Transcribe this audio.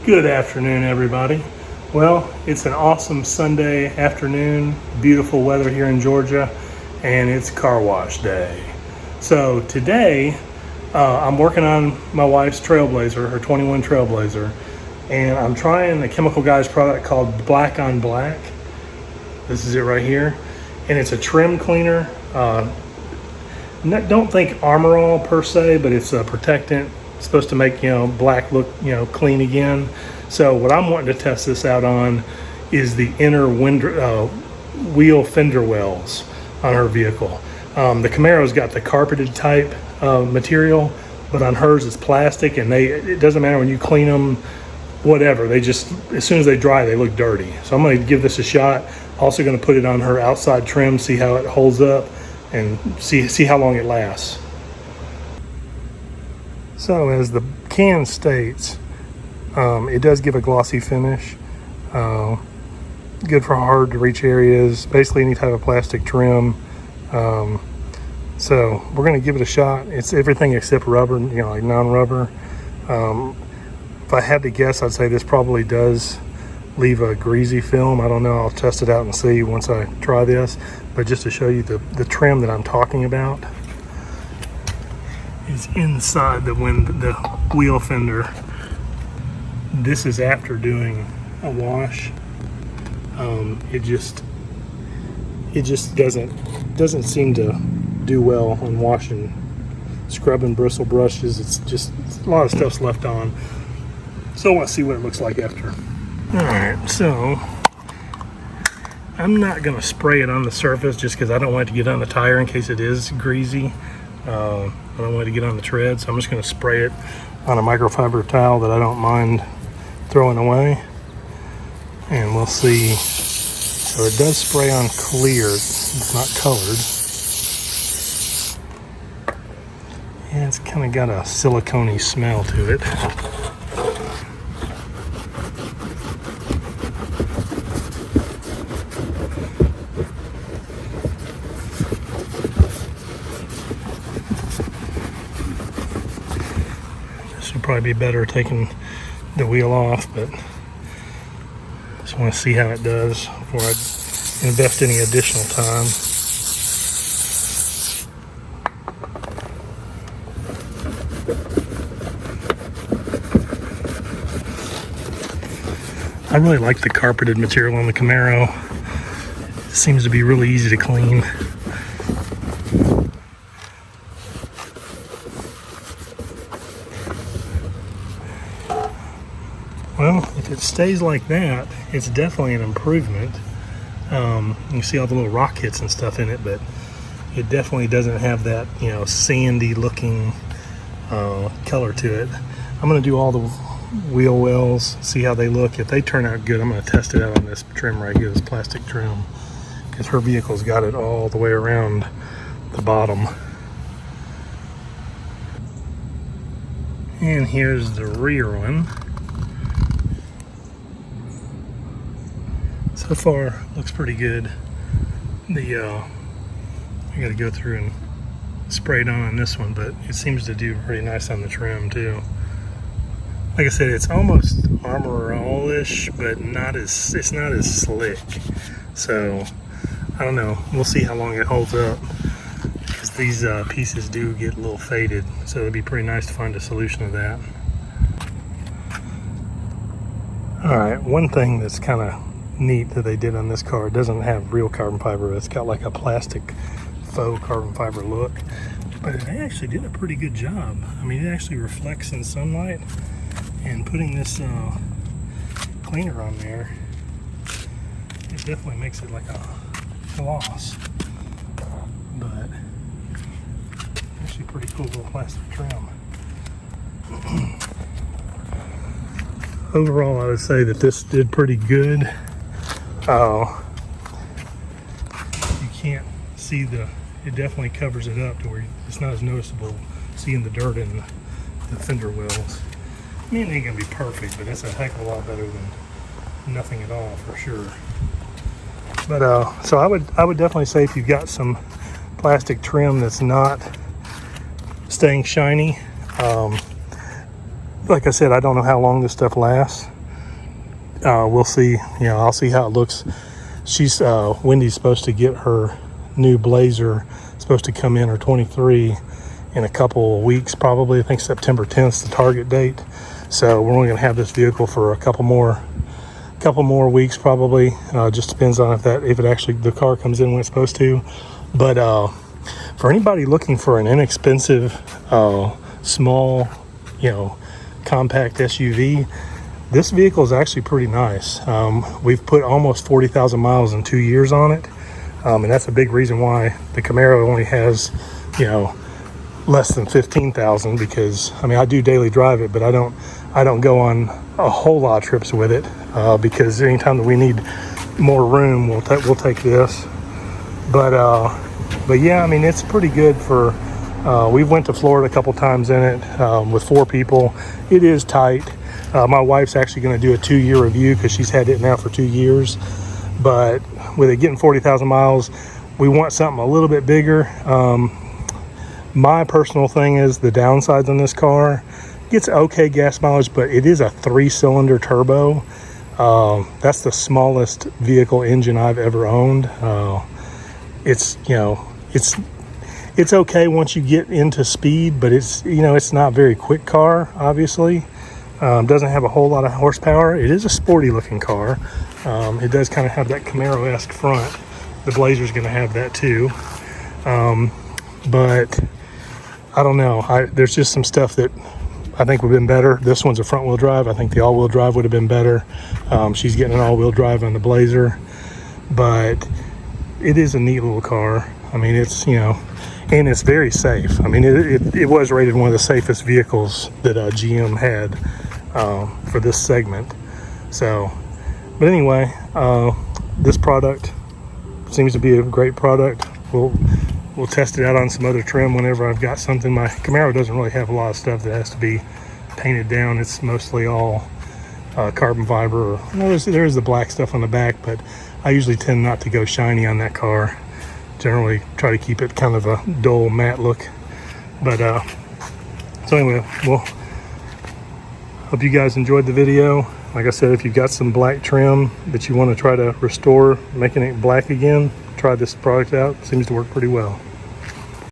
Good afternoon, everybody. Well, it's an awesome Sunday afternoon, beautiful weather here in Georgia, and it's car wash day. So today, I'm working on my wife's Trailblazer, her 21 Trailblazer, and I'm trying a Chemical Guys product called Black on Black. This is it right here, and it's a trim cleaner. Don't think Armor All per se, but it's a Protectant. It's supposed to make black look clean again. So what I'm wanting to test this out on is the inner wheel fender wells on her vehicle. The Camaro's got the carpeted type material, but on hers it's plastic, and it doesn't matter when you clean them, whatever. They just, as soon as they dry, they look dirty. So I'm going to give this a shot. Also going to put it on her outside trim, see how it holds up, and see how long it lasts. So as the can states, it does give a glossy finish. Good for hard to reach areas, basically any type of plastic trim. So we're going to give it a shot. It's everything except rubber, like non-rubber. If I had to guess, I'd say this probably does leave a greasy film. I don't know. I'll test it out and see once I try this. But just to show you the trim that I'm talking about is inside the wheel fender. This is after doing a wash. It just doesn't seem to do well on washing, scrubbing bristle brushes. It's just a lot of stuff's left on. So I want to see what it looks like after. All right, so I'm not going to spray it on the surface just because I don't want it to get on the tire in case it is greasy. I don't want it to get on the tread, so I'm just going to spray it on a microfiber towel that I don't mind throwing away, and we'll see. So it does spray on clear, it's not colored, and it's kind of got a silicone-y smell to it. Probably be better taking the wheel off, but just want to see how it does before I invest any additional time. I really like the carpeted material on the Camaro. It seems to be really easy to clean. Well, if it stays like that, it's definitely an improvement. You see all the little rock hits and stuff in it, but it definitely doesn't have that, sandy looking color to it. I'm going to do all the wheel wells, see how they look. If they turn out good, I'm going to test it out on this trim right here, this plastic trim, because her vehicle's got it all the way around the bottom. And here's the rear one. So far, looks pretty good. I got to go through and spray it on this one, but it seems to do pretty nice on the trim too. Like I said, it's almost Armor All-ish, but it's not as slick. So I don't know. We'll see how long it holds up, because these pieces do get a little faded. So it'd be pretty nice to find a solution to that. All right, one thing that's kind of neat that they did on this car, it doesn't have real carbon fiber. It's got like a plastic faux carbon fiber look, but they actually did a pretty good job. I mean, it actually reflects in sunlight, and putting this cleaner on there, it definitely makes it like a gloss, but actually pretty cool little plastic trim. Overall, I would say that this did pretty good. You can't see it definitely covers it up to where it's not as noticeable seeing the dirt in the fender wells. I mean, it ain't gonna be perfect, but it's a heck of a lot better than nothing at all for sure. But so I would definitely say if you've got some plastic trim that's not staying shiny, like I said, I don't know how long this stuff lasts, we'll see. You know, I'll see how it looks. She's Wendy's supposed to get her new Blazer, supposed to come in, her 23, in a couple of weeks probably. I think September 10th is the target date. So we're only going to have this vehicle for a couple more weeks probably. Just depends on if it actually, the car comes in when it's supposed to. But for anybody looking for an inexpensive small, you know, compact SUV, this vehicle is actually pretty nice. We've put almost 40,000 miles in 2 years on it, and that's a big reason why the Camaro only has, you know, less than 15,000, because I mean, I do daily drive it, but I don't go on a whole lot of trips with it, because anytime that we need more room, we'll take this. But yeah, I mean, it's pretty good for. We went to Florida a couple times in it with 4 people. It is tight. My wife's actually going to do a 2-year review because she's had it now for 2 years. But with it getting 40,000 miles, we want something a little bit bigger. My personal thing is the downsides on this car. It gets okay gas mileage, but it is a 3-cylinder turbo. That's the smallest vehicle engine I've ever owned. It's, you know, it's okay once you get into speed, but it's, you know, it's not a very quick car, obviously. Doesn't have a whole lot of horsepower. It is a sporty looking car. It does kind of have that Camaro-esque front. The Blazer's going to have that too. But I don't know. There's just some stuff that I think would have been better. This one's a front-wheel drive. I think the all-wheel drive would have been better. She's getting an all-wheel drive on the Blazer. But it is a neat little car. I mean, it's, you know, and it's very safe. I mean, it was rated one of the safest vehicles that GM had for this segment. So, but anyway, this product seems to be a great product. We'll test it out on some other trim whenever I've got something. My Camaro doesn't really have a lot of stuff that has to be painted down. It's mostly all carbon fiber. Or, you know, there is the black stuff on the back, but I usually tend not to go shiny on that car. Generally try to keep it kind of a dull matte look. But so anyway, well, hope you guys enjoyed the video. Like I said, if you've got some black trim that you want to try to restore, making it black again, try this product out. It seems to work pretty well.